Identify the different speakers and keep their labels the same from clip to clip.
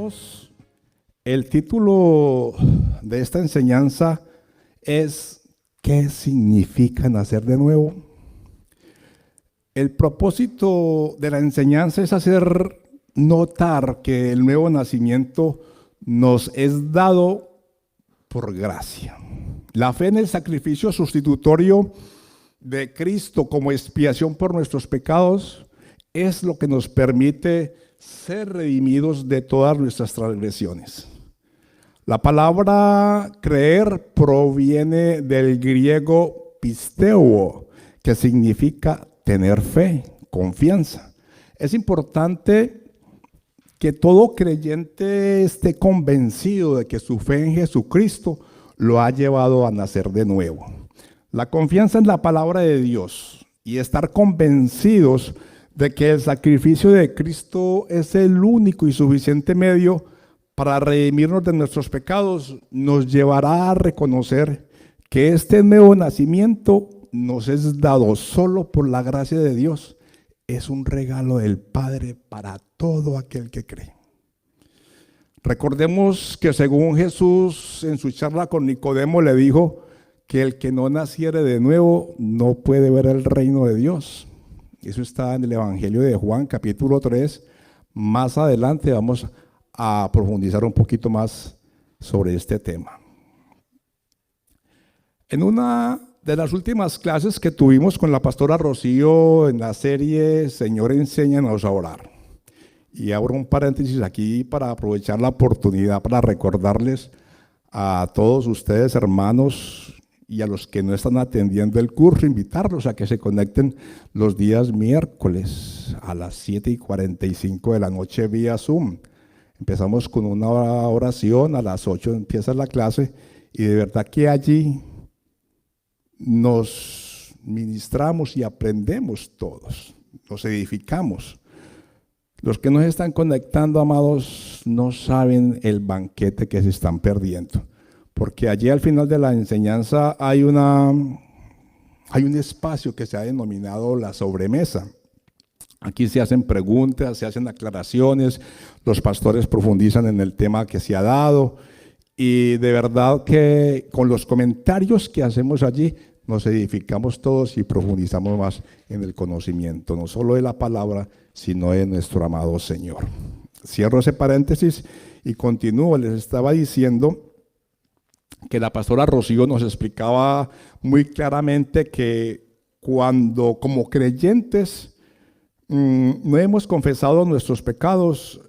Speaker 1: Amados, el título de esta enseñanza es ¿qué significa nacer de nuevo? El propósito de la enseñanza es hacer notar que el nuevo nacimiento nos es dado por gracia. La fe en el sacrificio sustitutorio de Cristo como expiación por nuestros pecados es lo que nos permite ser redimidos de todas nuestras transgresiones. La palabra creer proviene del griego pisteuo, que significa tener fe, confianza. Es importante que todo creyente esté convencido de que su fe en Jesucristo lo ha llevado a nacer de nuevo. La confianza en la palabra de Dios y estar convencidos de que el sacrificio de Cristo es el único y suficiente medio para redimirnos de nuestros pecados nos llevará a reconocer que este nuevo nacimiento nos es dado solo por la gracia de Dios. Es un regalo del Padre para todo aquel que cree. Recordemos que según Jesús en su charla con Nicodemo le dijo que el que no naciere de nuevo no puede ver el reino de Dios. Eso está en el Evangelio de Juan, capítulo 3. Más adelante vamos a profundizar un poquito más sobre este tema. En una de las últimas clases que tuvimos con la pastora Rocío en la serie Señor, enséñanos a orar. Y abro un paréntesis aquí para aprovechar la oportunidad para recordarles a todos ustedes, hermanos, y a los que no están atendiendo el curso, invitarlos a que se conecten los días miércoles a las 7:45 de la noche vía Zoom. Empezamos con una oración, a las 8 empieza la clase y de verdad que allí nos ministramos y aprendemos todos, nos edificamos. Los que nos están conectando, amados, no saben el banquete que se están perdiendo. Porque allí al final de la enseñanza hay un espacio que se ha denominado la sobremesa. Aquí se hacen preguntas, se hacen aclaraciones, los pastores profundizan en el tema que se ha dado y de verdad que con los comentarios que hacemos allí nos edificamos todos y profundizamos más en el conocimiento, no solo de la palabra, sino de nuestro amado Señor. Cierro ese paréntesis y continúo. Les estaba diciendo que la pastora Rocío nos explicaba muy claramente que cuando como creyentes no hemos confesado nuestros pecados,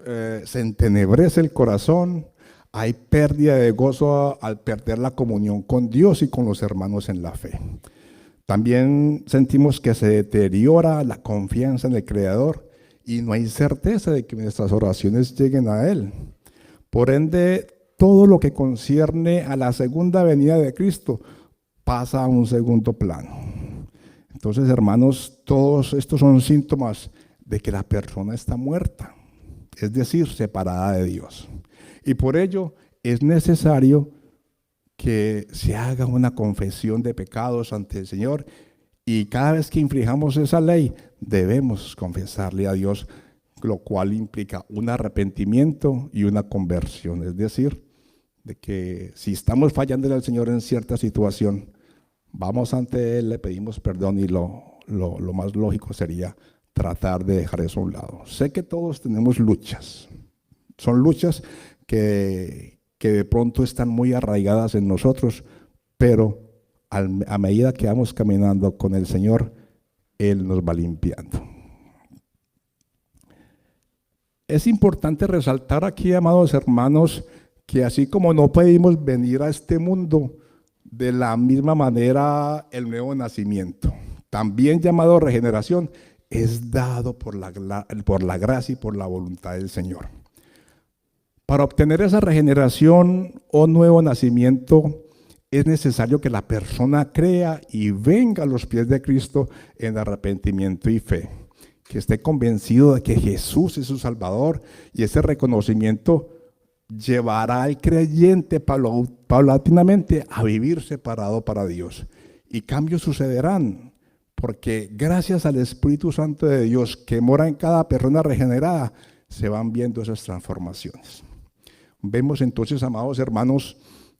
Speaker 1: se entenebrece el corazón, hay pérdida de gozo al perder la comunión con Dios y con los hermanos en la fe. También sentimos que se deteriora la confianza en el Creador y no hay certeza de que nuestras oraciones lleguen a Él. Por ende, todo lo que concierne a la segunda venida de Cristo pasa a un segundo plano. Entonces, hermanos, todos estos son síntomas de que la persona está muerta, es decir, separada de Dios. Y por ello es necesario que se haga una confesión de pecados ante el Señor y cada vez que infringamos esa ley debemos confesarle a Dios, lo cual implica un arrepentimiento y una conversión, es decir, de que si estamos fallándole al Señor en cierta situación, vamos ante Él, le pedimos perdón y lo más lógico sería tratar de dejar eso a un lado. Sé que todos tenemos luchas, son luchas que de pronto están muy arraigadas en nosotros, pero a medida que vamos caminando con el Señor, Él nos va limpiando. Es importante resaltar aquí, amados hermanos, que así como no pedimos venir a este mundo, de la misma manera el nuevo nacimiento, también llamado regeneración, es dado por la gracia y por la voluntad del Señor. Para obtener esa regeneración o nuevo nacimiento es necesario que la persona crea y venga a los pies de Cristo en arrepentimiento y fe, que esté convencido de que Jesús es su Salvador y ese reconocimiento llevará al creyente paulatinamente a vivir separado para Dios. Y cambios sucederán, porque gracias al Espíritu Santo de Dios que mora en cada persona regenerada, se van viendo esas transformaciones. Vemos entonces, amados hermanos,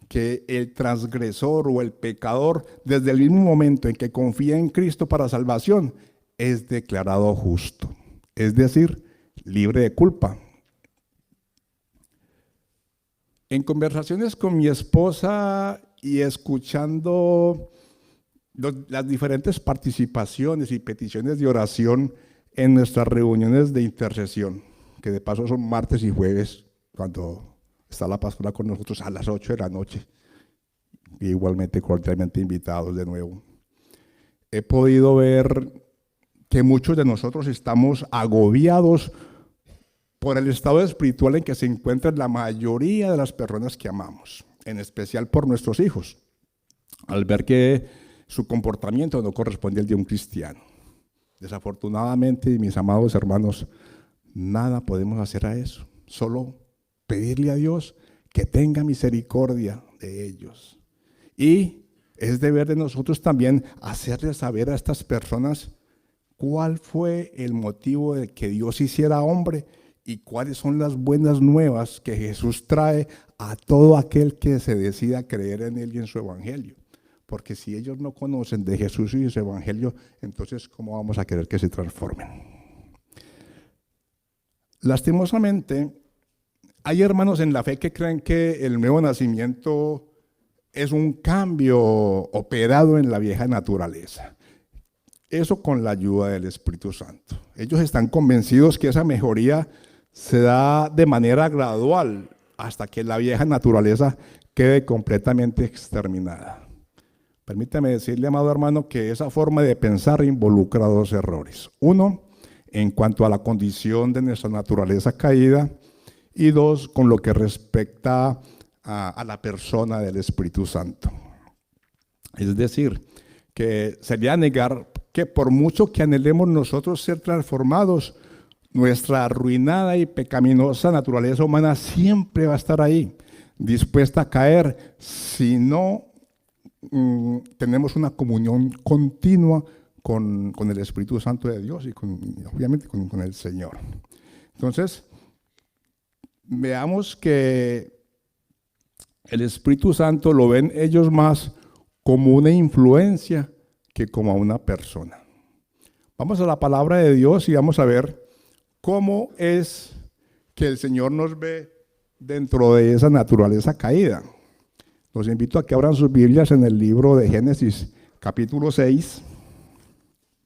Speaker 1: que el transgresor o el pecador, desde el mismo momento en que confía en Cristo para salvación, es declarado justo, es decir, libre de culpa. En conversaciones con mi esposa y escuchando las diferentes participaciones y peticiones de oración en nuestras reuniones de intercesión, que de paso son martes y jueves, cuando está la pastora con nosotros a las 8 de la noche, y igualmente cordialmente invitados de nuevo. He podido ver que muchos de nosotros estamos agobiados por el estado espiritual en que se encuentran la mayoría de las personas que amamos, en especial por nuestros hijos, al ver que su comportamiento no corresponde al de un cristiano. Desafortunadamente, mis amados hermanos, nada podemos hacer a eso, solo pedirle a Dios que tenga misericordia de ellos. Y es deber de nosotros también hacerles saber a estas personas cuál fue el motivo de que Dios hiciera hombre y cuáles son las buenas nuevas que Jesús trae a todo aquel que se decida creer en Él y en su evangelio. Porque si ellos no conocen de Jesús y su evangelio, entonces ¿cómo vamos a querer que se transformen? Lastimosamente, hay hermanos en la fe que creen que el nuevo nacimiento es un cambio operado en la vieja naturaleza. Eso con la ayuda del Espíritu Santo. Ellos están convencidos que esa mejoría se da de manera gradual hasta que la vieja naturaleza quede completamente exterminada. Permítame decirle, amado hermano, que esa forma de pensar involucra dos errores. Uno, en cuanto a la condición de nuestra naturaleza caída, y dos, con lo que respecta a la persona del Espíritu Santo. Es decir, que sería negar que por mucho que anhelemos nosotros ser transformados, nuestra arruinada y pecaminosa naturaleza humana siempre va a estar ahí, dispuesta a caer si no tenemos una comunión continua con el Espíritu Santo de Dios y obviamente con el Señor. Entonces, veamos que el Espíritu Santo lo ven ellos más como una influencia que como a una persona. Vamos a la palabra de Dios y vamos a ver cómo es que el Señor nos ve dentro de esa naturaleza caída. Los invito a que abran sus Biblias en el libro de Génesis, capítulo 6,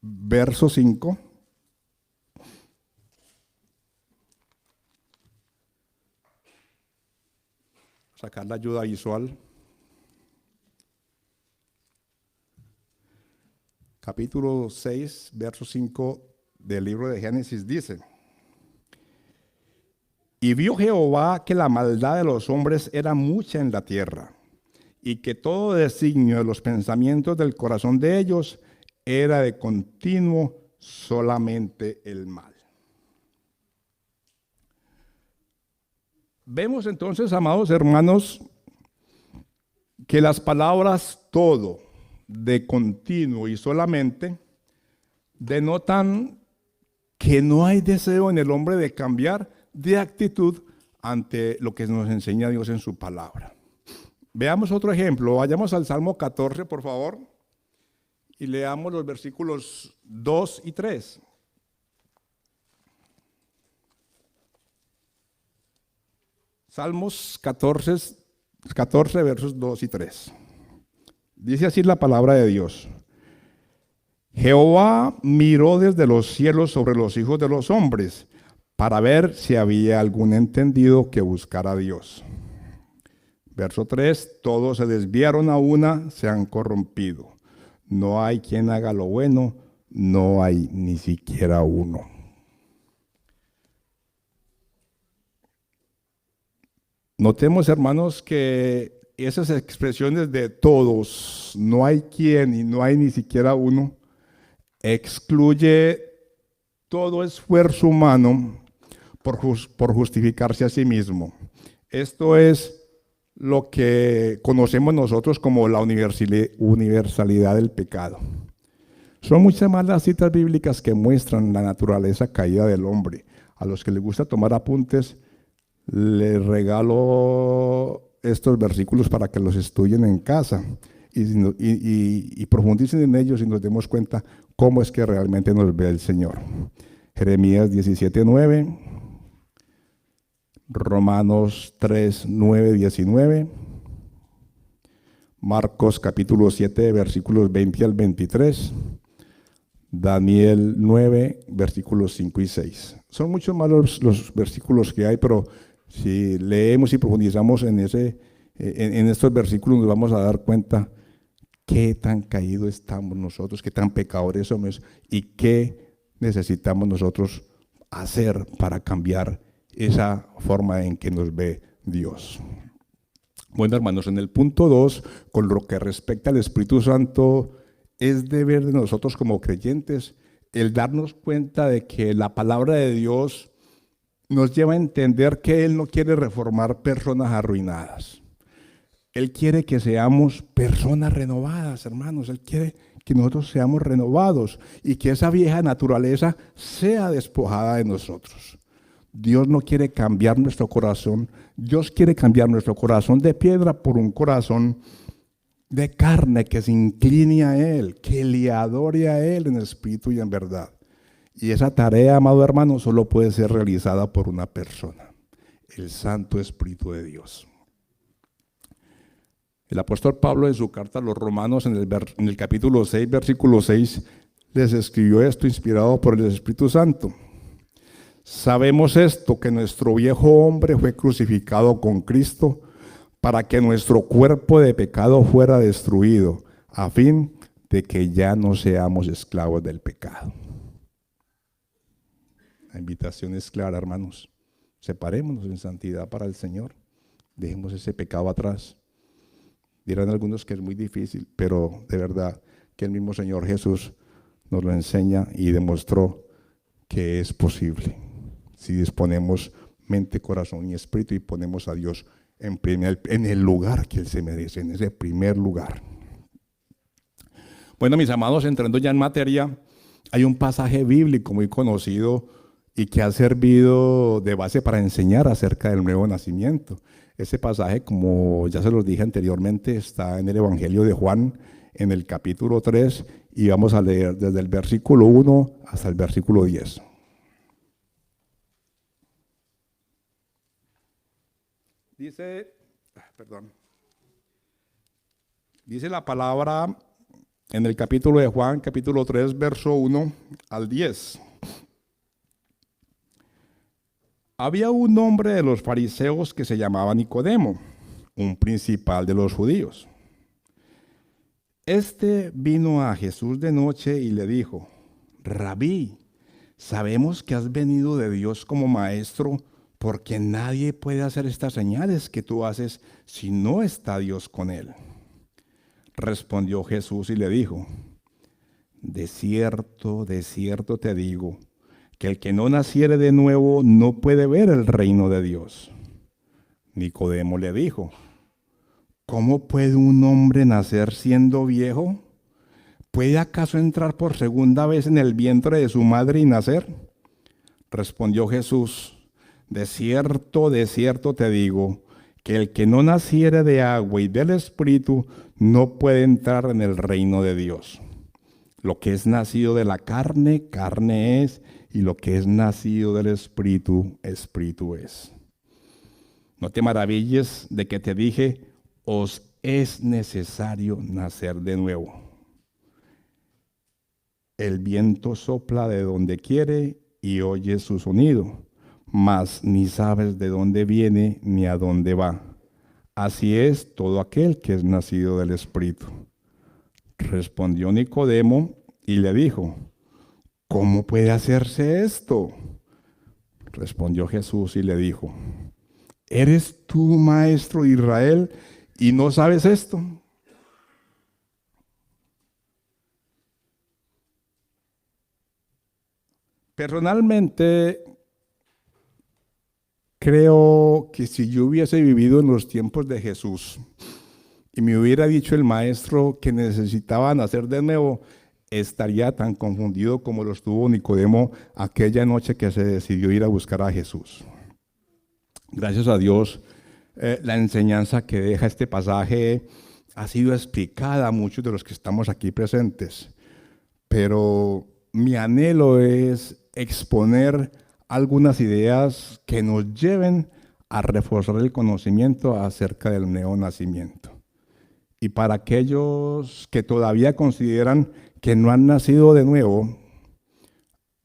Speaker 1: verso 5. Sacar la ayuda visual. Capítulo 6, verso 5 del libro de Génesis dice: Y vio Jehová que la maldad de los hombres era mucha en la tierra, y que todo designio de los pensamientos del corazón de ellos era de continuo solamente el mal. Vemos entonces, amados hermanos, que las palabras todo, de continuo y solamente, denotan que no hay deseo en el hombre de cambiar de actitud ante lo que nos enseña Dios en su palabra. Veamos otro ejemplo. Vayamos al Salmo 14, por favor, y leamos los versículos 2 y 3. Salmos 14, versos 2 y 3. Dice así la palabra de Dios: Jehová miró desde los cielos sobre los hijos de los hombres para ver si había algún entendido que buscara a Dios. Verso 3, todos se desviaron a una, se han corrompido. No hay quien haga lo bueno, no hay ni siquiera uno. Notemos, hermanos, que esas expresiones de todos, no hay quien y no hay ni siquiera uno, excluye todo esfuerzo humano por justificarse a sí mismo. Esto es lo que conocemos nosotros como la universalidad del pecado. Son muchas más las citas bíblicas que muestran la naturaleza caída del hombre. A los que les gusta tomar apuntes, Les regalo estos versículos para que los estudien en casa y profundicen en ellos y nos demos cuenta cómo es que realmente nos ve el Señor. Jeremías 17:9, Romanos 3:9-19, Marcos capítulo 7, versículos 20 al 23, Daniel 9, versículos 5 y 6. Son muchos más los versículos que hay, pero si leemos y profundizamos en estos versículos nos vamos a dar cuenta qué tan caídos estamos nosotros, qué tan pecadores somos y qué necesitamos nosotros hacer para cambiar esa forma en que nos ve Dios. Bueno, hermanos, en el punto 2, con lo que respecta al Espíritu Santo, es deber de nosotros como creyentes el darnos cuenta de que la palabra de Dios nos lleva a entender que Él no quiere reformar personas arruinadas. Él quiere que seamos personas renovadas, hermanos. Él quiere que nosotros seamos renovados y que esa vieja naturaleza sea despojada de nosotros. Dios no quiere cambiar nuestro corazón. Dios quiere cambiar nuestro corazón de piedra por un corazón de carne que se incline a Él, que le adore a Él en espíritu y en verdad. Y esa tarea, amado hermano, solo puede ser realizada por una persona, el Santo Espíritu de Dios. El apóstol Pablo en su carta a los romanos en el capítulo 6, versículo 6, les escribió esto inspirado por el Espíritu Santo. Sabemos esto, que nuestro viejo hombre fue crucificado con Cristo para que nuestro cuerpo de pecado fuera destruido, a fin de que ya no seamos esclavos del pecado. La invitación es clara, hermanos. Separémonos en santidad para el Señor. Dejemos ese pecado atrás. Dirán algunos que es muy difícil, pero de verdad que el mismo Señor Jesús nos lo enseña y demostró que es posible. Si disponemos mente, corazón y espíritu y ponemos a Dios en el lugar que Él se merece, en ese primer lugar. Bueno, mis amados, entrando ya en materia, hay un pasaje bíblico muy conocido y que ha servido de base para enseñar acerca del nuevo nacimiento. Ese pasaje, como ya se los dije anteriormente, está en el Evangelio de Juan, en el capítulo 3, y vamos a leer desde el versículo 1 hasta el versículo 10. Dice la palabra en el capítulo de Juan, capítulo 3, verso 1 al 10. Había un hombre de los fariseos que se llamaba Nicodemo, un principal de los judíos. Este vino a Jesús de noche y le dijo: Rabí, sabemos que has venido de Dios como maestro, porque nadie puede hacer estas señales que tú haces si no está Dios con él. Respondió Jesús y le dijo: de cierto te digo, que el que no naciere de nuevo no puede ver el reino de Dios. Nicodemo le dijo: ¿cómo puede un hombre nacer siendo viejo? ¿Puede acaso entrar por segunda vez en el vientre de su madre y nacer? Respondió Jesús: de cierto te digo, que el que no naciere de agua y del Espíritu no puede entrar en el reino de Dios. Lo que es nacido de la carne, carne es, y lo que es nacido del Espíritu, Espíritu es. No te maravilles de que te dije: os es necesario nacer de nuevo. El viento sopla de donde quiere y oyes su sonido, mas ni sabes de dónde viene ni a dónde va. Así es todo aquel que es nacido del Espíritu. Respondió Nicodemo y le dijo: ¿cómo puede hacerse esto? Respondió Jesús y le dijo: ¿eres tú maestro de Israel y no sabes esto? Personalmente, creo que si yo hubiese vivido en los tiempos de Jesús y me hubiera dicho el maestro que necesitaba nacer de nuevo, estaría tan confundido como lo estuvo Nicodemo aquella noche que se decidió ir a buscar a Jesús. Gracias a Dios, la enseñanza que deja este pasaje ha sido explicada a muchos de los que estamos aquí presentes, pero mi anhelo es exponer algunas ideas que nos lleven a reforzar el conocimiento acerca del neonacimiento. Y para aquellos que todavía consideran que no han nacido de nuevo,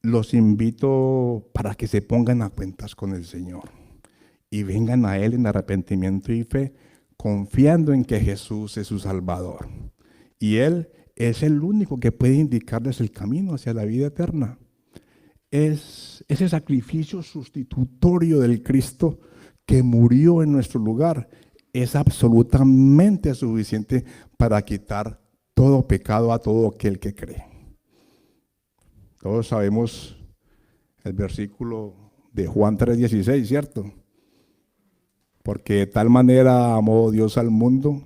Speaker 1: los invito para que se pongan a cuentas con el Señor y vengan a Él en arrepentimiento y fe, confiando en que Jesús es su Salvador. Y Él es el único que puede indicarles el camino hacia la vida eterna. Es ese sacrificio sustitutorio del Cristo que murió en nuestro lugar. Es absolutamente suficiente para quitar todo pecado a todo aquel que cree. Todos sabemos el versículo de Juan 3:16, ¿cierto? Porque de tal manera amó Dios al mundo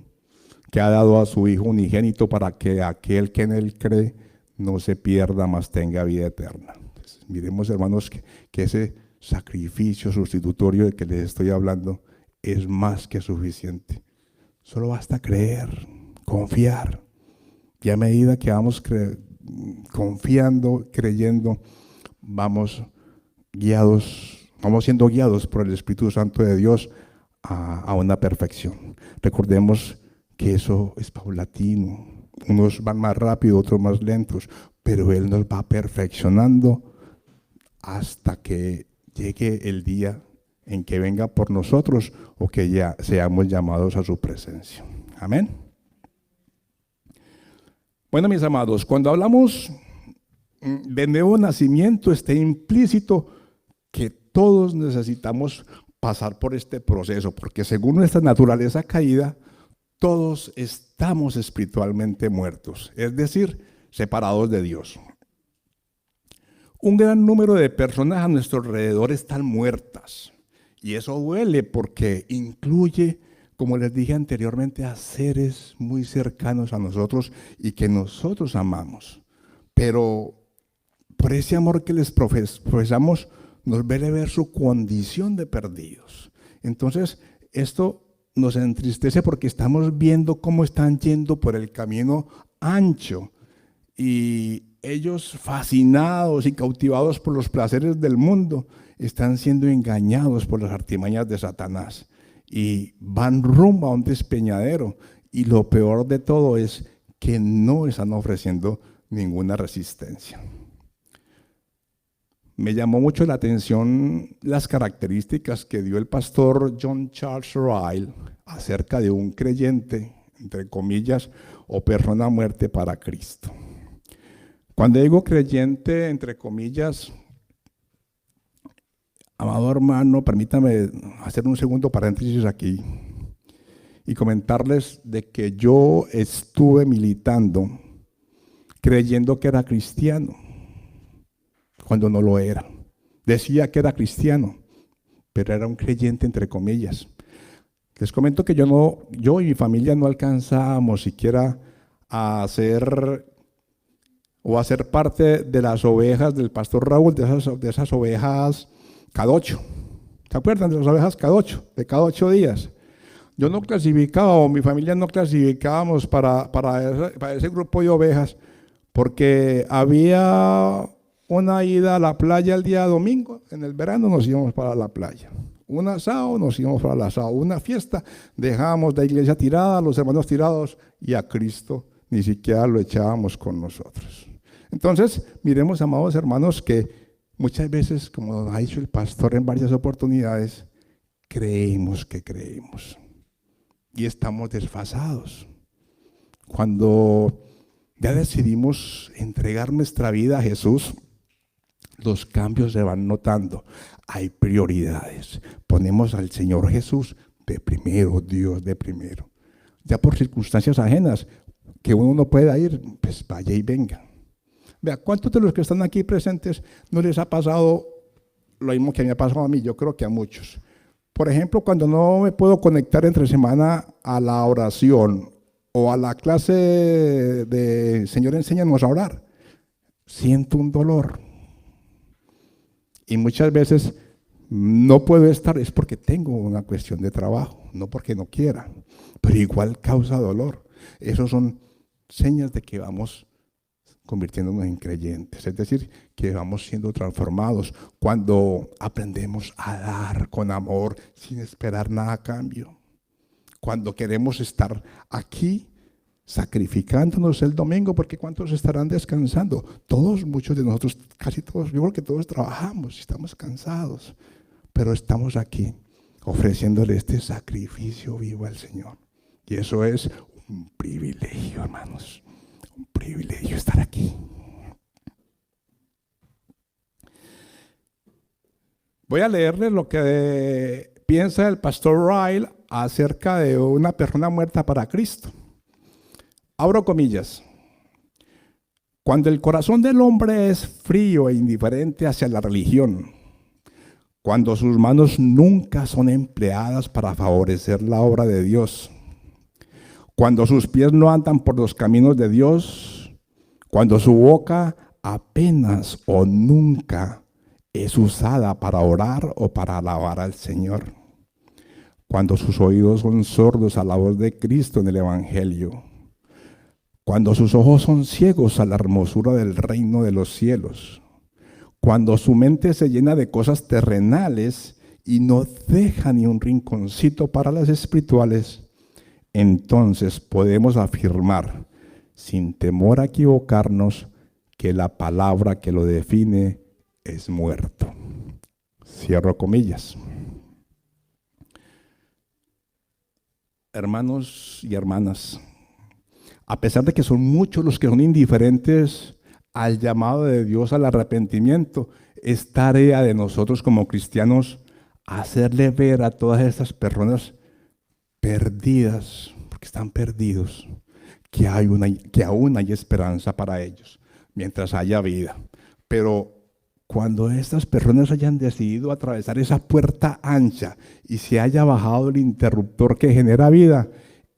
Speaker 1: que ha dado a su Hijo unigénito para que aquel que en Él cree no se pierda, mas tenga vida eterna. Entonces, miremos, hermanos, que ese sacrificio sustitutorio del que les estoy hablando es más que suficiente. Solo basta creer, confiar. Y a medida que vamos confiando, creyendo, vamos siendo guiados por el Espíritu Santo de Dios a una perfección. Recordemos que eso es paulatino. Unos van más rápido, otros más lentos, pero Él nos va perfeccionando hasta que llegue el día en que venga por nosotros o que ya seamos llamados a su presencia. Amén. Bueno, mis amados, cuando hablamos de nuevo nacimiento, está implícito que todos necesitamos pasar por este proceso, porque según nuestra naturaleza caída, todos estamos espiritualmente muertos, es decir, separados de Dios. Un gran número de personas a nuestro alrededor están muertas, y eso duele porque incluye, como les dije anteriormente, a seres muy cercanos a nosotros y que nosotros amamos. Pero por ese amor que les profesamos, nos duele ver su condición de perdidos. Entonces, esto nos entristece porque estamos viendo cómo están yendo por el camino ancho y ellos, fascinados y cautivados por los placeres del mundo, están siendo engañados por las artimañas de Satanás y van rumbo a un despeñadero. Y lo peor de todo es que no están ofreciendo ninguna resistencia. Me llamó mucho la atención las características que dio el pastor John Charles Ryle acerca de un creyente, entre comillas, o persona muerta para Cristo. Cuando digo creyente, entre comillas, amado hermano, permítame hacer un segundo paréntesis aquí y comentarles de que yo estuve militando creyendo que era cristiano, cuando no lo era. Decía que era cristiano, pero era un creyente entre comillas. Les comento que yo y mi familia no alcanzábamos siquiera a ser parte de las ovejas del pastor Raúl, de esas ovejas cada 8. ¿Se acuerdan de las ovejas cada 8? De cada 8 días. Yo no clasificaba, o mi familia no clasificábamos para ese grupo de ovejas, porque había una ida a la playa el día domingo, en el verano nos íbamos para la playa. Un asado, nos íbamos para el asado. Una fiesta, dejábamos la iglesia tirada, los hermanos tirados, y a Cristo ni siquiera lo echábamos con nosotros. Entonces, miremos, amados hermanos, que muchas veces, como nos ha dicho el pastor en varias oportunidades, creemos que creemos y estamos desfasados. Cuando ya decidimos entregar nuestra vida a Jesús, los cambios se van notando. Hay prioridades. Ponemos al Señor Jesús de primero, Dios de primero. Ya por circunstancias ajenas que uno no pueda ir, pues vaya y venga. Vea, ¿cuántos de los que están aquí presentes no les ha pasado lo mismo que me ha pasado a mí? Yo creo que a muchos. Por ejemplo, cuando no me puedo conectar entre semana a la oración o a la clase de Señor, enséñanos a orar, siento un dolor. Y muchas veces no puedo estar, es porque tengo una cuestión de trabajo, no porque no quiera, pero igual causa dolor. Esos son señas de que vamos convirtiéndonos en creyentes, es decir, que vamos siendo transformados cuando aprendemos a dar con amor sin esperar nada a cambio. Cuando queremos estar aquí sacrificándonos el domingo, porque ¿cuántos estarán descansando? Todos, muchos de nosotros, casi todos, yo creo que todos trabajamos y estamos cansados, pero estamos aquí ofreciéndole este sacrificio vivo al Señor. Y eso es un privilegio, hermanos, un privilegio estar aquí. Voy a leerles lo que piensa el pastor Ryle acerca de una persona muerta para Cristo. Abro comillas. Cuando el corazón del hombre es frío e indiferente hacia la religión, cuando sus manos nunca son empleadas para favorecer la obra de Dios, cuando sus pies no andan por los caminos de Dios, cuando su boca apenas o nunca es usada para orar o para alabar al Señor, cuando sus oídos son sordos a la voz de Cristo en el Evangelio, cuando sus ojos son ciegos a la hermosura del reino de los cielos, cuando su mente se llena de cosas terrenales y no deja ni un rinconcito para las espirituales, entonces podemos afirmar, sin temor a equivocarnos, que la palabra que lo define es muerto. Cierro comillas. Hermanos y hermanas, a pesar de que son muchos los que son indiferentes al llamado de Dios al arrepentimiento, es tarea de nosotros como cristianos hacerle ver a todas estas personas perdidas, porque están perdidos, que aún hay esperanza para ellos, mientras haya vida. Pero cuando estas personas hayan decidido atravesar esa puerta ancha y se haya bajado el interruptor que genera vida,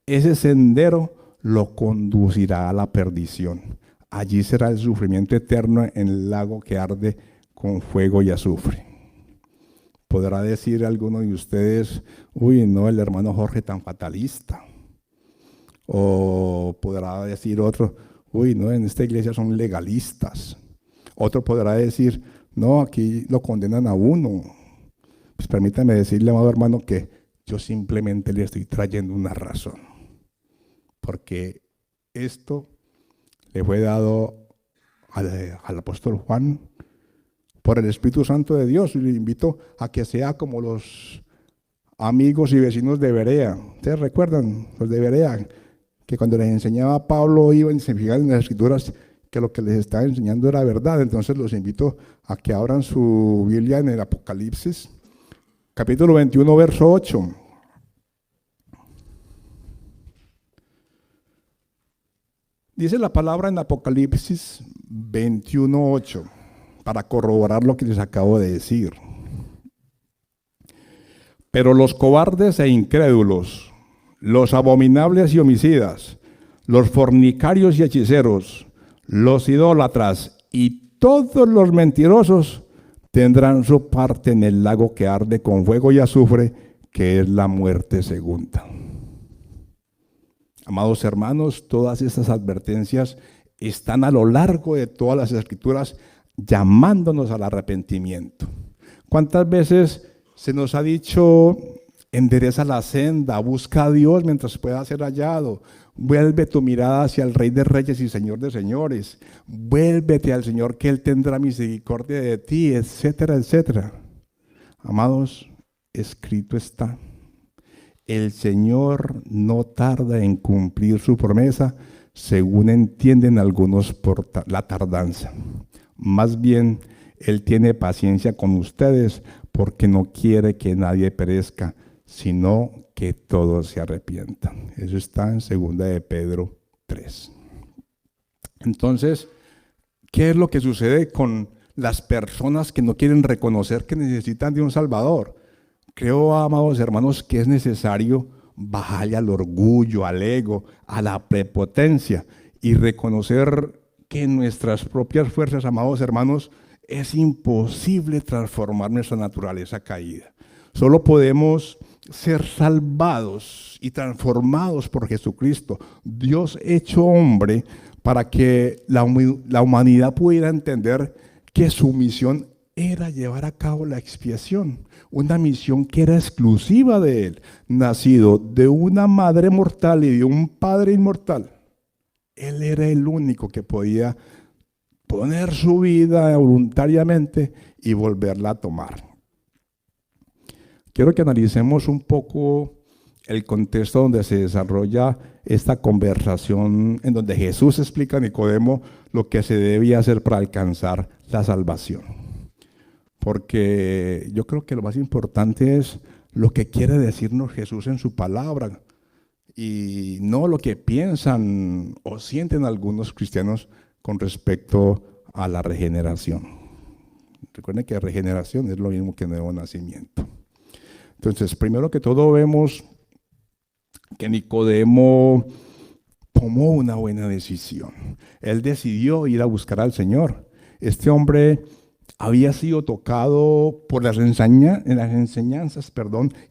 Speaker 1: ese sendero lo conducirá a la perdición. Allí será el sufrimiento eterno en el lago que arde con fuego y azufre. Podrá decir alguno de ustedes, uy, no, el hermano Jorge tan fatalista. O podrá decir otro, uy, no, en esta iglesia son legalistas. Otro podrá decir, no, aquí lo condenan a uno. Pues permítame decirle, amado hermano, que yo simplemente le estoy trayendo una razón. Porque esto le fue dado al apóstol Juan por el Espíritu Santo de Dios, y le invito a que sea como los amigos y vecinos de Berea. ¿Ustedes recuerdan los de Berea? Que cuando les enseñaba a Pablo iban y se fijaban en las Escrituras que lo que les estaba enseñando era verdad. Entonces los invito a que abran su Biblia en el Apocalipsis, capítulo 21, verso 8. Dice la palabra en Apocalipsis 21, 8, para corroborar lo que les acabo de decir. Pero los cobardes e incrédulos, los abominables y homicidas, los fornicarios y hechiceros, los idólatras y todos los mentirosos tendrán su parte en el lago que arde con fuego y azufre, que es la muerte segunda. Amados hermanos, todas estas advertencias están a lo largo de todas las Escrituras llamándonos al arrepentimiento. ¿Cuántas veces se nos ha dicho, endereza la senda, busca a Dios mientras pueda ser hallado, vuelve tu mirada hacia el Rey de Reyes y Señor de Señores, vuélvete al Señor que Él tendrá misericordia de ti, etcétera, etcétera? Amados, escrito está, el Señor no tarda en cumplir su promesa, según entienden algunos por la tardanza. Más bien, Él tiene paciencia con ustedes porque no quiere que nadie perezca, sino que todos se arrepientan. Eso está en 2 de Pedro 3. Entonces, ¿qué es lo que sucede con las personas que no quieren reconocer que necesitan de un Salvador? Creo, amados hermanos, que es necesario bajarle al orgullo, al ego, a la prepotencia y reconocer que nuestras propias fuerzas, amados hermanos, Es imposible transformar nuestra naturaleza caída. Solo podemos ser salvados y transformados por Jesucristo, Dios hecho hombre, para que la humanidad pudiera entender que su misión era llevar a cabo la expiación, una misión que era exclusiva de Él, nacido de una madre mortal y de un padre inmortal. Él era el único que podía poner su vida voluntariamente y volverla a tomar. Quiero que analicemos un poco el contexto donde se desarrolla esta conversación, en donde Jesús explica a Nicodemo lo que se debía hacer para alcanzar la salvación. Porque yo creo que lo más importante es lo que quiere decirnos Jesús en su palabra y no lo que piensan o sienten algunos cristianos con respecto a la regeneración. Recuerden que regeneración es lo mismo que nuevo nacimiento. Entonces, primero que todo vemos que Nicodemo tomó una buena decisión. Él decidió ir a buscar al Señor. Este hombre había sido tocado por las enseñanzas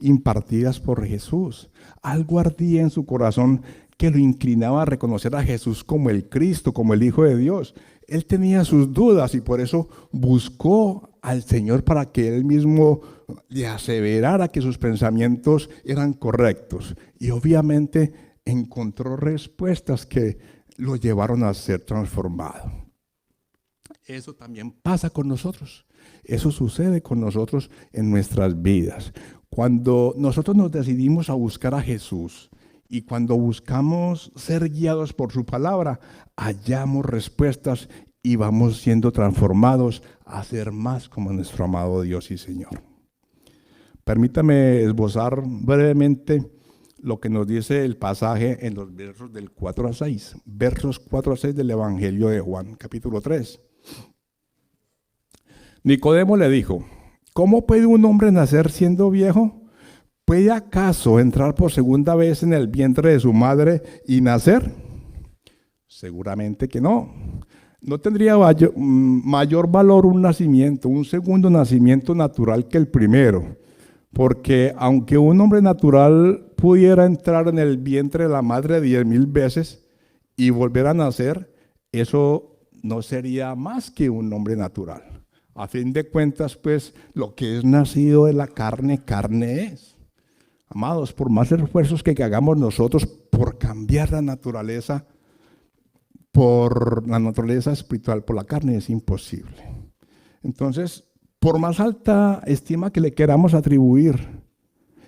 Speaker 1: impartidas por Jesús. Algo ardía en su corazón que lo inclinaba a reconocer a Jesús como el Cristo, como el Hijo de Dios. Él tenía sus dudas y por eso buscó al Señor para que Él mismo le aseverara que sus pensamientos eran correctos. Y obviamente encontró respuestas que lo llevaron a ser transformado. Eso también pasa con nosotros. Eso sucede con nosotros en nuestras vidas. Cuando nosotros nos decidimos a buscar a Jesús y cuando buscamos ser guiados por su palabra, hallamos respuestas y vamos siendo transformados a ser más como nuestro amado Dios y Señor. Permítame esbozar brevemente lo que nos dice el pasaje en los versos del 4 a 6, versos 4 a 6 del Evangelio de Juan, capítulo 3. Nicodemo le dijo: ¿cómo puede un hombre nacer siendo viejo? ¿Puede acaso entrar por segunda vez en el vientre de su madre y nacer? Seguramente que no. No tendría mayor valor un nacimiento, un segundo nacimiento natural que el primero, porque aunque un hombre natural pudiera entrar en el vientre de la madre 10,000 veces y volver a nacer, eso no sería más que un hombre natural. A fin de cuentas, pues, lo que es nacido de la carne, carne es. Amados, por más esfuerzos que hagamos nosotros por cambiar la naturaleza, por la naturaleza espiritual, por la carne, es imposible. Entonces, por más alta estima que le queramos atribuir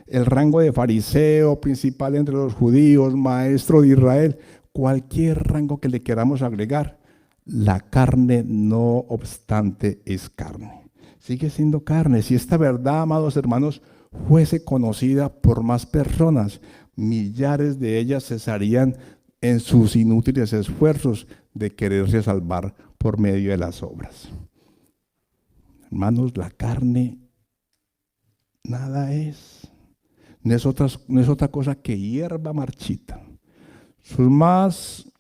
Speaker 1: el rango de fariseo, principal entre los judíos, maestro de Israel, cualquier rango que le queramos agregar, la carne, no obstante, es carne. Sigue siendo carne. Si esta verdad, amados hermanos, fuese conocida por más personas, millares de ellas cesarían en sus inútiles esfuerzos de quererse salvar por medio de las obras. Hermanos, la carne nada es. No es otra cosa que hierba marchita. Sus más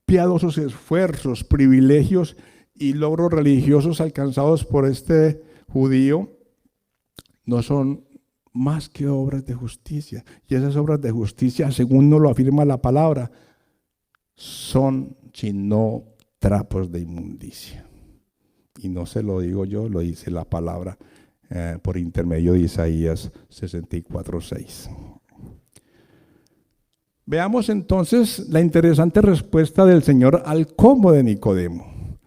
Speaker 1: piadosos esfuerzos, privilegios y logros religiosos alcanzados por este judío no son más que obras de justicia. Y esas obras de justicia, según nos lo afirma la palabra, son sino trapos de inmundicia. Y no se lo digo yo, lo dice la palabra por intermedio de Isaías 64:6. Veamos entonces la interesante respuesta del Señor al cómo de Nicodemo.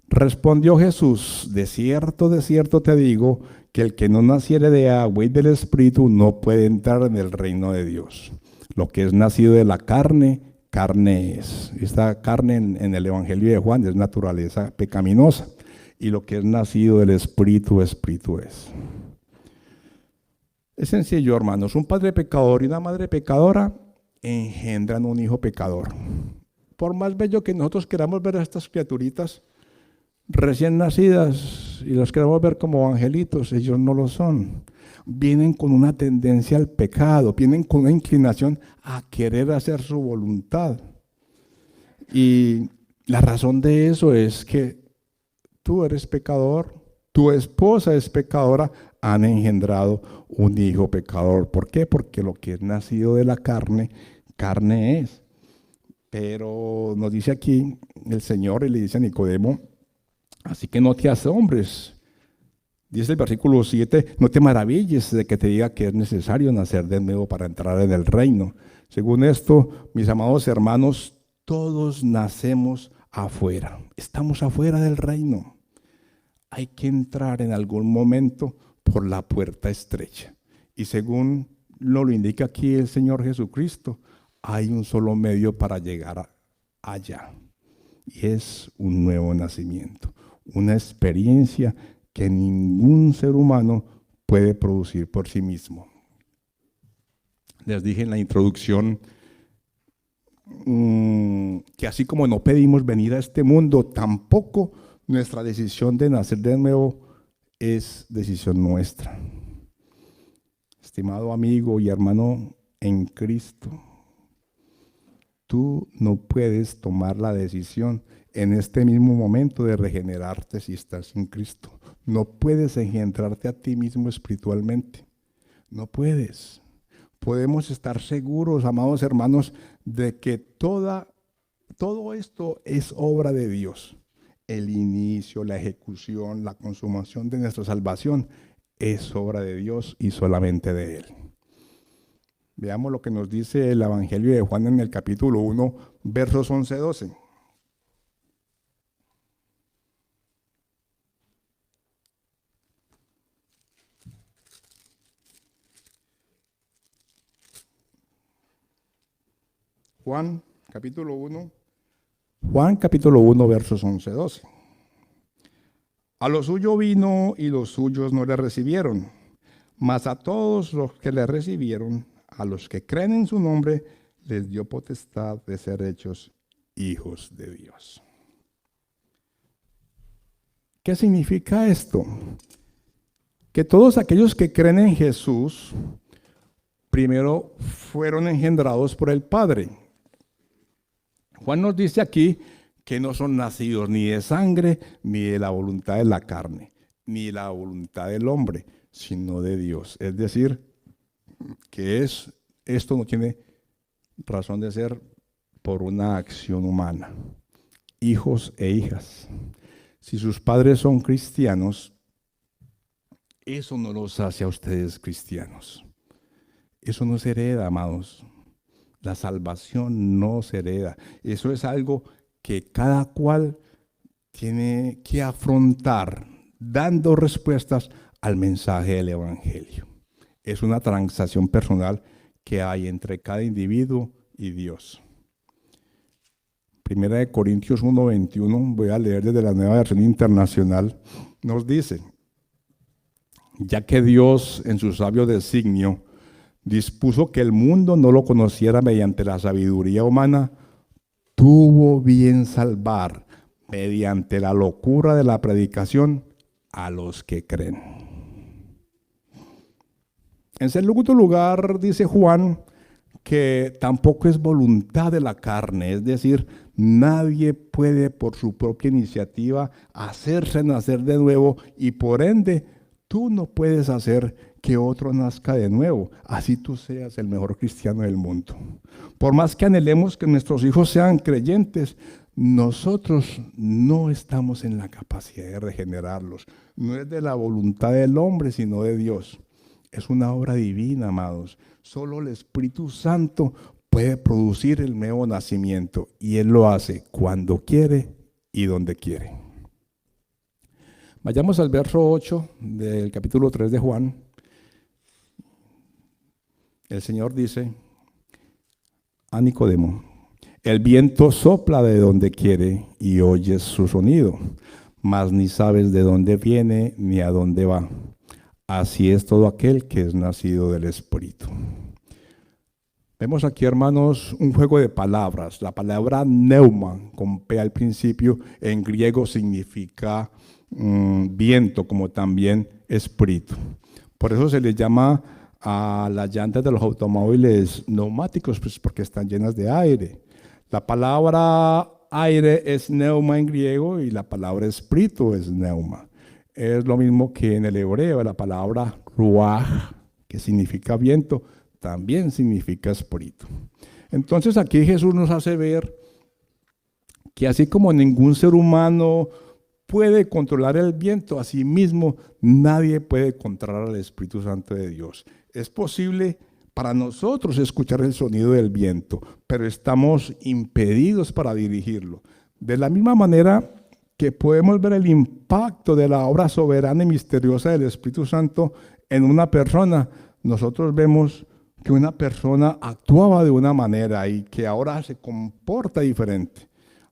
Speaker 1: Respondió Jesús: de cierto te digo, que el que no naciere de agua y del Espíritu no puede entrar en el reino de Dios. Lo que es nacido de la carne, carne es. Esta carne en el Evangelio de Juan es naturaleza pecaminosa. Y lo que es nacido del Espíritu, Espíritu es. Es sencillo, hermanos. Un padre pecador y una madre pecadora engendran un hijo pecador. Por más bello que nosotros queramos ver a estas criaturitas recién nacidas y los queramos ver como angelitos, ellos no lo son. Vienen con una tendencia al pecado, vienen con una inclinación a querer hacer su voluntad. Y la razón de eso es que tú eres pecador, tu esposa es pecadora, han engendrado un hijo pecador. ¿Por qué? Porque lo que es nacido de la carne, carne es. Pero nos dice aquí el Señor y le dice a Nicodemo, así que no te asombres. Dice el versículo 7, no te maravilles de que te diga que es necesario nacer de nuevo para entrar en el reino. Según esto, mis amados hermanos, todos nacemos afuera. Estamos afuera del reino. Hay que entrar en algún momento por la puerta estrecha. Y según lo indica aquí el Señor Jesucristo, hay un solo medio para llegar allá. Y es un nuevo nacimiento, una experiencia que ningún ser humano puede producir por sí mismo. Les dije en la introducción que así como no pedimos venir a este mundo, tampoco nuestra decisión de nacer de nuevo es decisión nuestra. Estimado amigo y hermano en Cristo, tú no puedes tomar la decisión en este mismo momento de regenerarte si estás en Cristo. No puedes engendrarte a ti mismo espiritualmente. No puedes. Podemos estar seguros, amados hermanos, de que todo esto es obra de Dios. El inicio, la ejecución, la consumación de nuestra salvación es obra de Dios y solamente de Él. Veamos lo que nos dice el Evangelio de Juan en el capítulo 1, versos 11-12. Juan capítulo 1, versos 11-12. A lo suyo vino y los suyos no le recibieron, mas a todos los que le recibieron, a los que creen en su nombre, les dio potestad de ser hechos hijos de Dios. ¿Qué significa esto? Que todos aquellos que creen en Jesús, primero fueron engendrados por el Padre. Juan nos dice aquí que no son nacidos ni de sangre, ni de la voluntad de la carne, ni de la voluntad del hombre, sino de Dios. Es decir, que esto no tiene razón de ser por una acción humana. Hijos e hijas. Si sus padres son cristianos, eso no los hace a ustedes cristianos. Eso no se hereda, amados. La salvación no se hereda. Eso es algo que cada cual tiene que afrontar, dando respuestas al mensaje del Evangelio. Es una transacción personal que hay entre cada individuo y Dios. Primera de Corintios 1:21, voy a leer desde la Nueva Versión Internacional, nos dice, ya que Dios en su sabio designio dispuso que el mundo no lo conociera mediante la sabiduría humana, tuvo bien salvar mediante la locura de la predicación a los que creen. En segundo lugar, dice Juan, que tampoco es voluntad de la carne, es decir, nadie puede por su propia iniciativa hacerse nacer de nuevo y por ende tú no puedes hacer que otro nazca de nuevo, así tú seas el mejor cristiano del mundo. Por más que anhelemos que nuestros hijos sean creyentes, nosotros no estamos en la capacidad de regenerarlos. No es de la voluntad del hombre, sino de Dios. Es una obra divina, amados. Solo el Espíritu Santo puede producir el nuevo nacimiento y Él lo hace cuando quiere y donde quiere. Vayamos al verso 8 del capítulo 3 de Juan. El Señor dice a Nicodemo, el viento sopla de donde quiere y oyes su sonido, mas ni sabes de dónde viene ni a dónde va. Así es todo aquel que es nacido del Espíritu. Vemos aquí, hermanos, un juego de palabras. La palabra pneuma, con P al principio, en griego significa viento, como también espíritu. Por eso se les llama a las llantas de los automóviles neumáticos, pues porque están llenas de aire. La palabra aire es neuma en griego y la palabra espíritu es neuma. Es lo mismo que en el hebreo, la palabra ruaj, que significa viento, también significa espíritu. Entonces aquí Jesús nos hace ver que así como ningún ser humano puede controlar el viento, así mismo nadie puede controlar al Espíritu Santo de Dios. Es posible para nosotros escuchar el sonido del viento, pero estamos impedidos para dirigirlo. De la misma manera que podemos ver el impacto de la obra soberana y misteriosa del Espíritu Santo en una persona, nosotros vemos que una persona actuaba de una manera y que ahora se comporta diferente.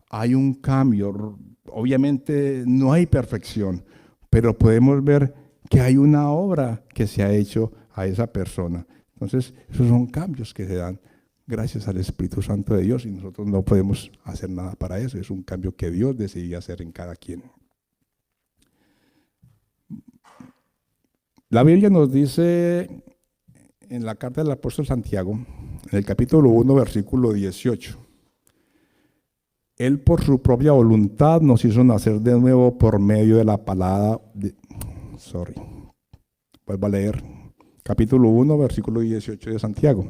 Speaker 1: Hay un cambio, obviamente no hay perfección, pero podemos ver que hay una obra que se ha hecho a esa persona. Entonces, esos son cambios que se dan gracias al Espíritu Santo de Dios y nosotros no podemos hacer nada para eso. Es un cambio que Dios decidió hacer en cada quien. La Biblia nos dice en la carta del apóstol Santiago, en el capítulo 1, versículo 18, Él por su propia voluntad nos hizo nacer de nuevo por medio de la palabra, vuelvo a leer, capítulo 1, versículo 18 de Santiago.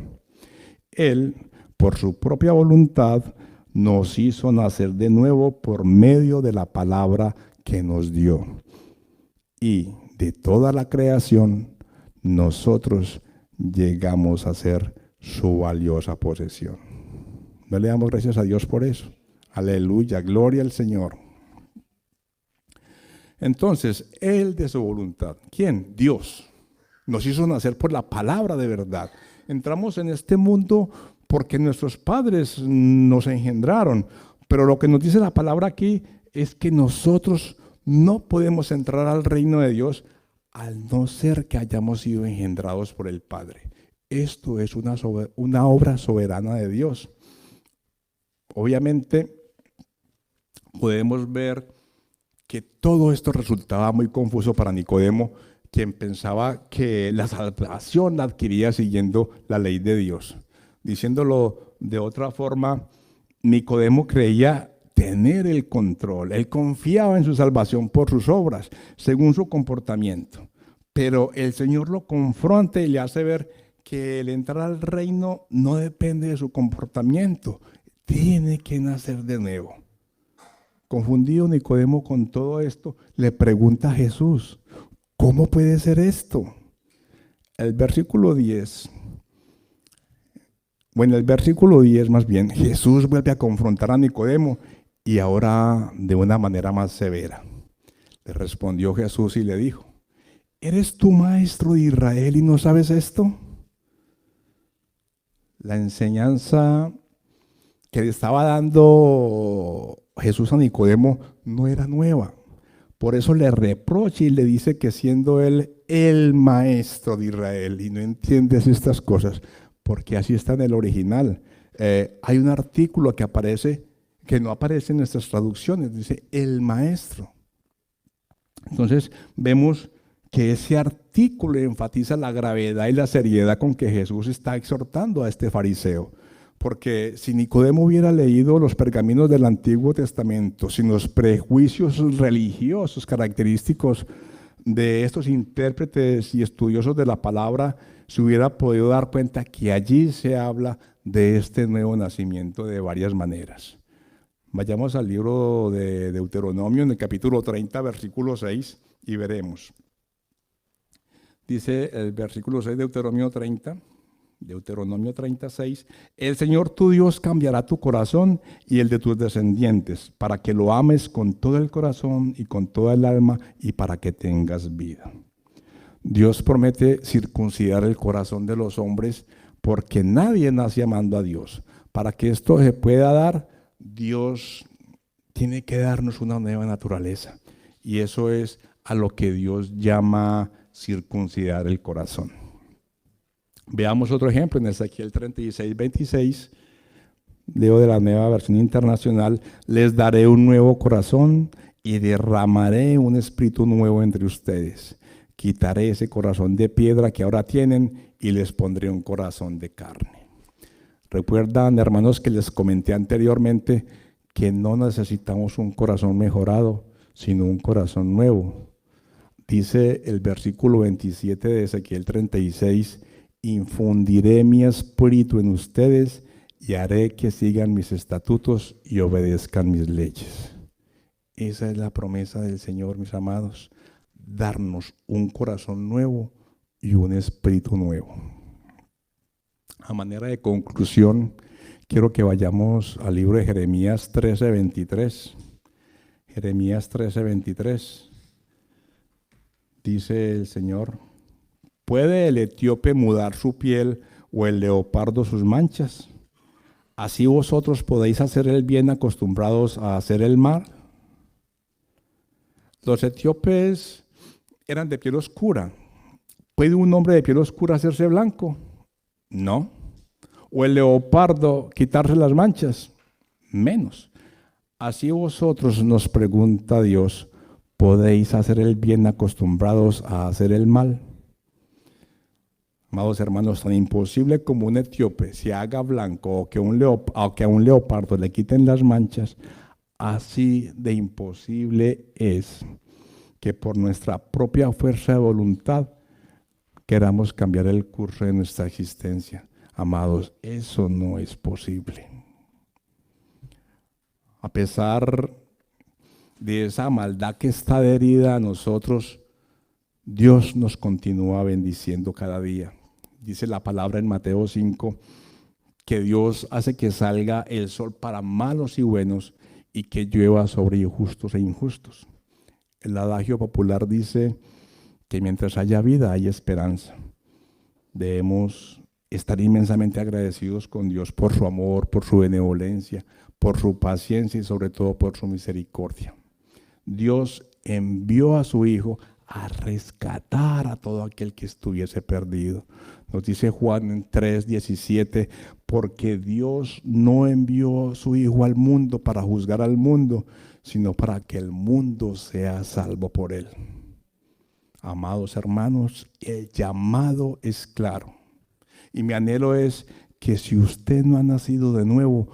Speaker 1: Él por su propia voluntad nos hizo nacer de nuevo por medio de la palabra que nos dio. Y de toda la creación, nosotros llegamos a ser su valiosa posesión. No le damos gracias a Dios por eso. Aleluya, gloria al Señor. Entonces, Él de su voluntad, ¿quién? Dios. Nos hizo nacer por la palabra de verdad. Entramos en este mundo porque nuestros padres nos engendraron, pero lo que nos dice la palabra aquí es que nosotros no podemos entrar al reino de Dios al no ser que hayamos sido engendrados por el Padre. Esto es una obra soberana de Dios. Obviamente podemos ver que todo esto resultaba muy confuso para Nicodemo, quien pensaba que la salvación la adquiría siguiendo la ley de Dios. Diciéndolo de otra forma, Nicodemo creía tener el control. Él confiaba en su salvación por sus obras, según su comportamiento. Pero el Señor lo confronta y le hace ver que el entrar al reino no depende de su comportamiento. Tiene que nacer de nuevo. Confundido Nicodemo con todo esto, le pregunta a Jesús, ¿cómo puede ser esto? El versículo 10 más bien, Jesús vuelve a confrontar a Nicodemo y ahora de una manera más severa. Le respondió Jesús y le dijo, ¿eres tú maestro de Israel y no sabes esto? La enseñanza que le estaba dando Jesús a Nicodemo no era nueva. Por eso le reprocha y le dice que siendo él el maestro de Israel y no entiendes estas cosas, porque así está en el original. Hay un artículo que aparece, que no aparece en nuestras traducciones, dice el maestro. Entonces vemos que ese artículo enfatiza la gravedad y la seriedad con que Jesús está exhortando a este fariseo. Porque si Nicodemo hubiera leído los pergaminos del Antiguo Testamento, sin los prejuicios religiosos característicos de estos intérpretes y estudiosos de la palabra, se hubiera podido dar cuenta que allí se habla de este nuevo nacimiento de varias maneras. Vayamos al libro de Deuteronomio, en el capítulo 30, versículo 6, y veremos. Dice el versículo 6 de Deuteronomio 36, el Señor tu Dios cambiará tu corazón y el de tus descendientes, para que lo ames con todo el corazón y con toda el alma y para que tengas vida. Dios promete circuncidar el corazón de los hombres porque nadie nace amando a Dios. Para que esto se pueda dar, Dios tiene que darnos una nueva naturaleza y eso es a lo que Dios llama circuncidar el corazón. Veamos otro ejemplo en Ezequiel 36, 26. Leo de la Nueva Versión Internacional. Les daré un nuevo corazón y derramaré un espíritu nuevo entre ustedes. Quitaré ese corazón de piedra que ahora tienen y les pondré un corazón de carne. Recuerdan, hermanos, que les comenté anteriormente que no necesitamos un corazón mejorado, sino un corazón nuevo. Dice el versículo 27 de Ezequiel 36, infundiré mi espíritu en ustedes y haré que sigan mis estatutos y obedezcan mis leyes. Esa es la promesa del Señor, mis amados, darnos un corazón nuevo y un espíritu nuevo. A manera de conclusión, quiero que vayamos al libro de Jeremías 13:23. Jeremías 13:23. Dice el Señor, ¿puede el etíope mudar su piel o el leopardo sus manchas? ¿Así vosotros podéis hacer el bien acostumbrados a hacer el mal? Los etíopes eran de piel oscura. ¿Puede un hombre de piel oscura hacerse blanco? No. ¿O el leopardo quitarse las manchas? Menos. Así vosotros, nos pregunta Dios, ¿podéis hacer el bien acostumbrados a hacer el mal? Amados hermanos, tan imposible como un etíope se haga blanco o que a un leopardo le quiten las manchas, así de imposible es que por nuestra propia fuerza de voluntad queramos cambiar el curso de nuestra existencia. Amados, eso no es posible. A pesar de esa maldad que está adherida a nosotros, Dios nos continúa bendiciendo cada día. Dice la palabra en Mateo 5, que Dios hace que salga el sol para malos y buenos y que llueva sobre justos e injustos. El adagio popular dice que mientras haya vida hay esperanza. Debemos estar inmensamente agradecidos con Dios por su amor, por su benevolencia, por su paciencia y sobre todo por su misericordia. Dios envió a su Hijo a rescatar a todo aquel que estuviese perdido. Nos dice Juan en 3:17, porque Dios no envió a su Hijo al mundo para juzgar al mundo, sino para que el mundo sea salvo por él. Amados hermanos, el llamado es claro. Y mi anhelo es que si usted no ha nacido de nuevo,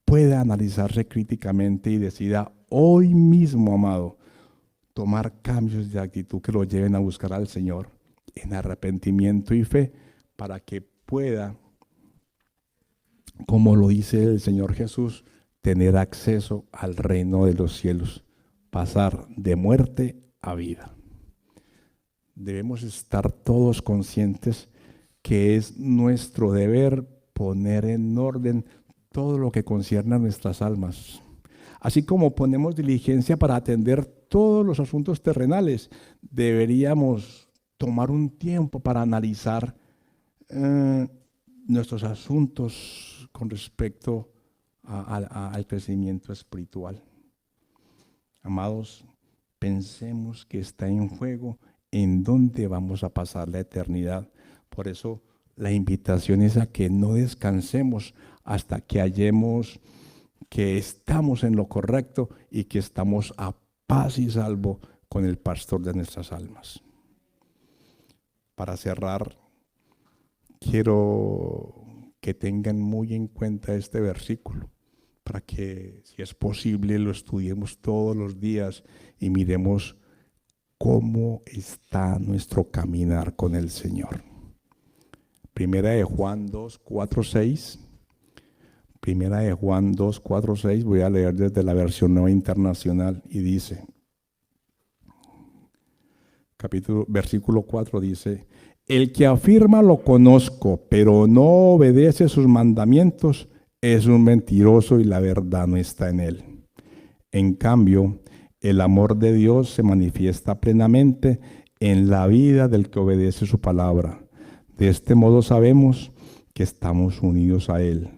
Speaker 1: pueda analizarse críticamente y decida hoy mismo, amado, tomar cambios de actitud que lo lleven a buscar al Señor en arrepentimiento y fe para que pueda, como lo dice el Señor Jesús, tener acceso al reino de los cielos, pasar de muerte a vida. Debemos estar todos conscientes que es nuestro deber poner en orden todo lo que concierne a nuestras almas. Así como ponemos diligencia para atender todos los asuntos terrenales, deberíamos tomar un tiempo para analizar nuestros asuntos con respecto al crecimiento espiritual. Amados, pensemos que está en juego en dónde vamos a pasar la eternidad. Por eso la invitación es a que no descansemos hasta que hallemos que estamos en lo correcto y que estamos a paz y salvo con el pastor de nuestras almas. Para cerrar, quiero que tengan muy en cuenta este versículo, para que, si es posible, lo estudiemos todos los días y miremos cómo está nuestro caminar con el Señor. Primera de Juan 2:4-6. Primera de Juan 2:4-6, voy a leer desde la versión Nueva Internacional y dice, versículo 4 dice, el que afirma lo conozco, pero no obedece sus mandamientos, es un mentiroso y la verdad no está en él. En cambio, el amor de Dios se manifiesta plenamente en la vida del que obedece su palabra. De este modo sabemos que estamos unidos a Él.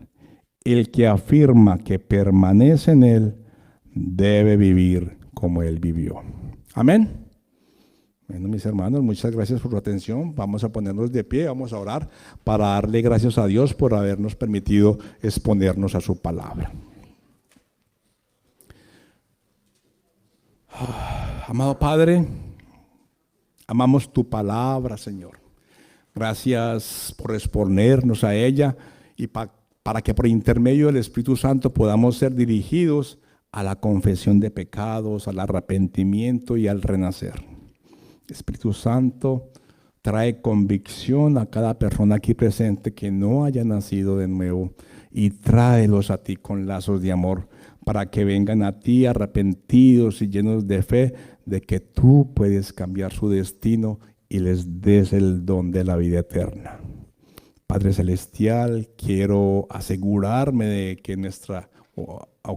Speaker 1: El que afirma que permanece en Él debe vivir como Él vivió. Amén. Bueno, mis hermanos, muchas gracias por su atención. Vamos a ponernos de pie, vamos a orar para darle gracias a Dios por habernos permitido exponernos a su palabra. Amado Padre, amamos tu palabra, Señor. Gracias por exponernos a ella y para que por intermedio del Espíritu Santo podamos ser dirigidos a la confesión de pecados, al arrepentimiento y al renacer. Espíritu Santo, trae convicción a cada persona aquí presente que no haya nacido de nuevo y tráelos a ti con lazos de amor para que vengan a ti arrepentidos y llenos de fe de que tú puedes cambiar su destino y les des el don de la vida eterna. Padre Celestial, quiero asegurarme de que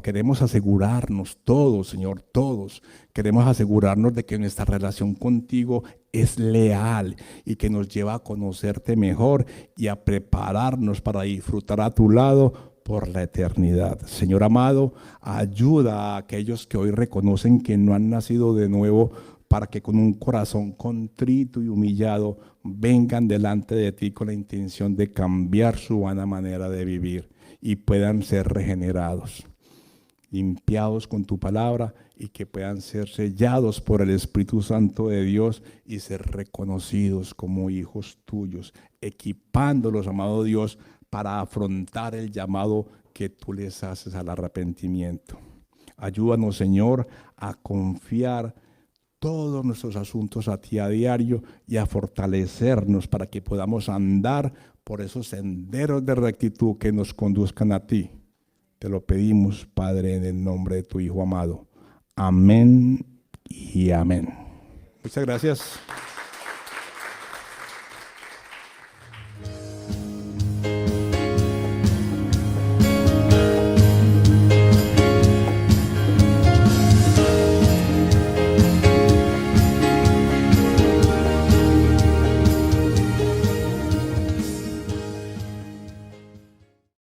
Speaker 1: queremos asegurarnos todos, Señor, todos, queremos asegurarnos de que nuestra relación contigo es leal y que nos lleva a conocerte mejor y a prepararnos para disfrutar a tu lado por la eternidad. Señor amado, ayuda a aquellos que hoy reconocen que no han nacido de nuevo, para que con un corazón contrito y humillado vengan delante de ti con la intención de cambiar su vana manera de vivir y puedan ser regenerados, limpiados con tu palabra y que puedan ser sellados por el Espíritu Santo de Dios y ser reconocidos como hijos tuyos, equipándolos, amado Dios, para afrontar el llamado que tú les haces al arrepentimiento. Ayúdanos, Señor, a confiar todos nuestros asuntos a ti a diario y a fortalecernos para que podamos andar por esos senderos de rectitud que nos conduzcan a ti. Te lo pedimos, Padre, en el nombre de tu Hijo amado. Amén y amén. Muchas gracias.